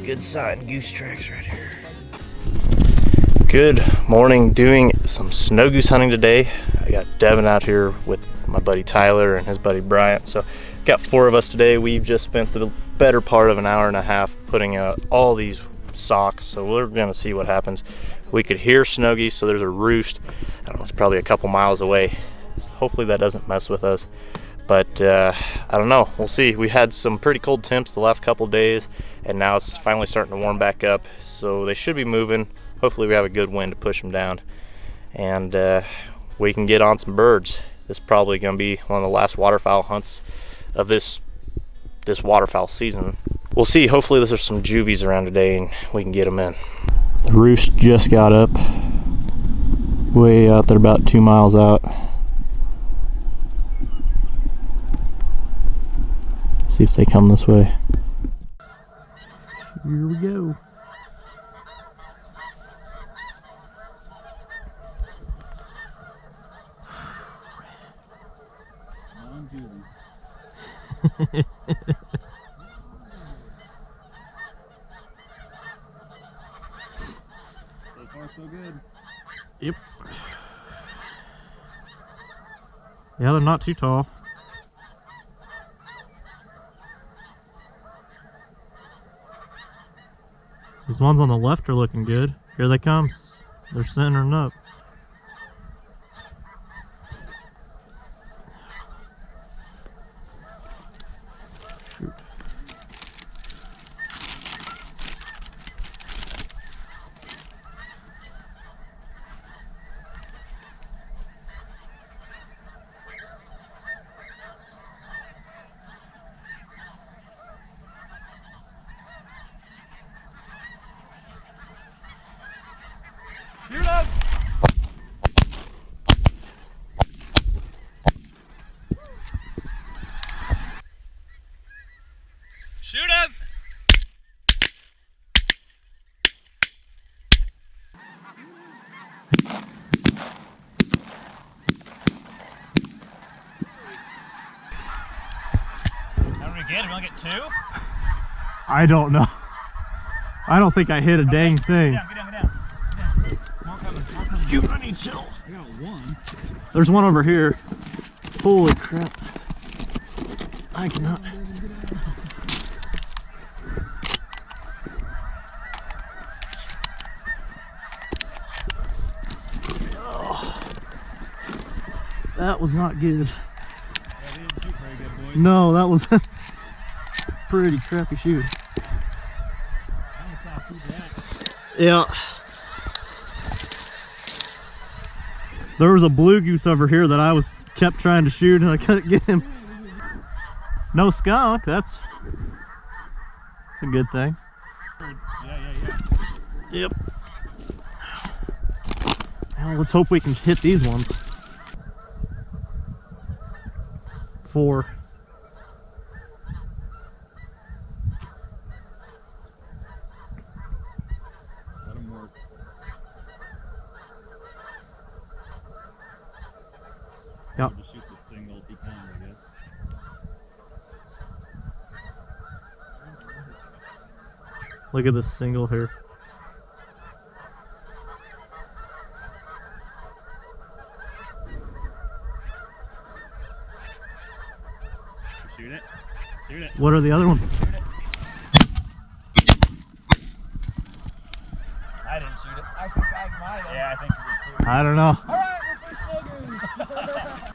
Good sign, goose tracks right here. Good morning, doing some snow goose hunting today. I got Devin out here with my buddy Tyler and his buddy Bryant. So got 4 of us today. We've just spent the better part of an hour and a half putting out all these socks. So we're gonna see what happens. We could hear snow geese, so there's a roost. I don't know, it's probably a couple miles away. Hopefully that doesn't mess with us. But I don't know, we'll see. We had some pretty cold temps the last couple days, and now it's finally starting to warm back up, so they should be moving. Hopefully we have a good wind to push them down, and we can get on some birds. This is probably going to be one of the last waterfowl hunts of this waterfowl season. We'll see. Hopefully there's some juvies around today and we can get them in. The roost just got up way out there, about 2 miles out. See if they come this way. Here we go. So far, so good. Yep. Yeah, they're not too tall. These ones on the left are looking good. Here they come. They're centering up. Shoot. Shoot up! Shoot up! How did we get? Did we only get 2? I don't know. I don't think I hit a dang thing. Get down, get down. Shoot, I need chills. I got 1. There's one over here. Holy crap. I cannot. Oh, that was not good. Yeah, we didn't shoot very good, boys. No, that was pretty crappy shoot. I almost saw 2 black. Yeah. There was a blue goose over here that I kept trying to shoot and I couldn't get him. No skunk, that's a good thing. Yeah. Yep. Well, let's hope we can hit these ones. 4. Let them work. Yep. Just shoot the single 2 pounds, I guess. Look at this single here. Shoot it. Shoot it. What are the other ones? Shoot it. I didn't shoot it. I think I might have. Yeah, I think you did too. I don't know. Alright, we're fish snoggers.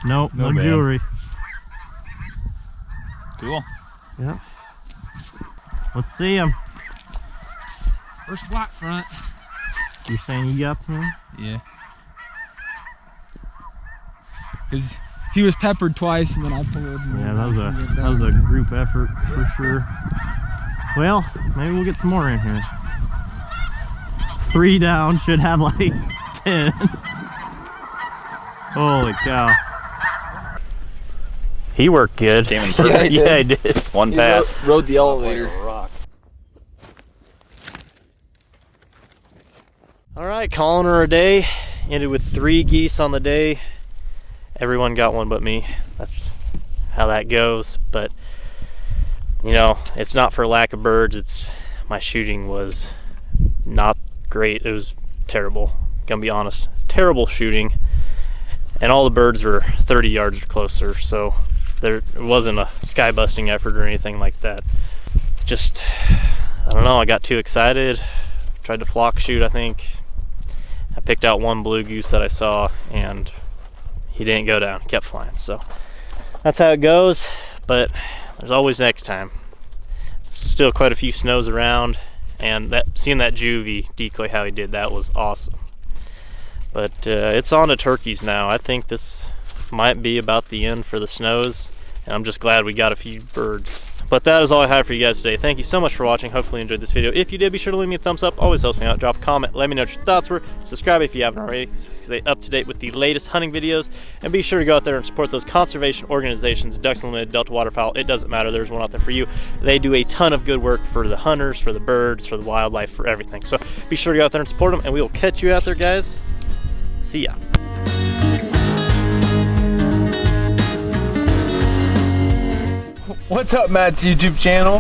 Nope, no man. jewelry. Cool. Yep. Let's see them. First black front. You're saying you got some? Yeah. because he was peppered twice, and then I pulled. Yeah, that was a group effort for sure. Well, maybe we'll get some more in here. 3 down, should have like 10. Holy cow. He worked good. Came in perfect. Yeah, he did. One pass. Rode the elevator. All right, calling her a day. Ended with 3 geese on the day. Everyone got one but me. That's how that goes. But you know, it's not for lack of birds. It's my shooting was not great. It was terrible. Gonna be honest. Terrible shooting. And all the birds were 30 yards or closer. So there wasn't a sky busting effort or anything like that. Just, I don't know. I got too excited. Tried to flock shoot, I think. I picked out one blue goose that I saw, and he didn't go down. He kept flying. So that's how it goes. But there's always next time. Still quite a few snows around, and seeing that juvie decoy, how he did that was awesome. But it's on to turkeys now. I think this might be about the end for the snows, and I'm just glad we got a few birds. But that is all I have for you guys today. Thank you so much for watching. Hopefully you enjoyed this video. If you did, be sure to leave me a thumbs up. Always helps me out. Drop a comment. Let me know what your thoughts were. Subscribe if you haven't already. Stay up to date with the latest hunting videos. And be sure to go out there and support those conservation organizations, Ducks Unlimited, Delta Waterfowl. It doesn't matter. There's one out there for you. They do a ton of good work for the hunters, for the birds, for the wildlife, for everything. So be sure to go out there and support them. And we will catch you out there, guys. See ya. What's up, Matt's YouTube channel?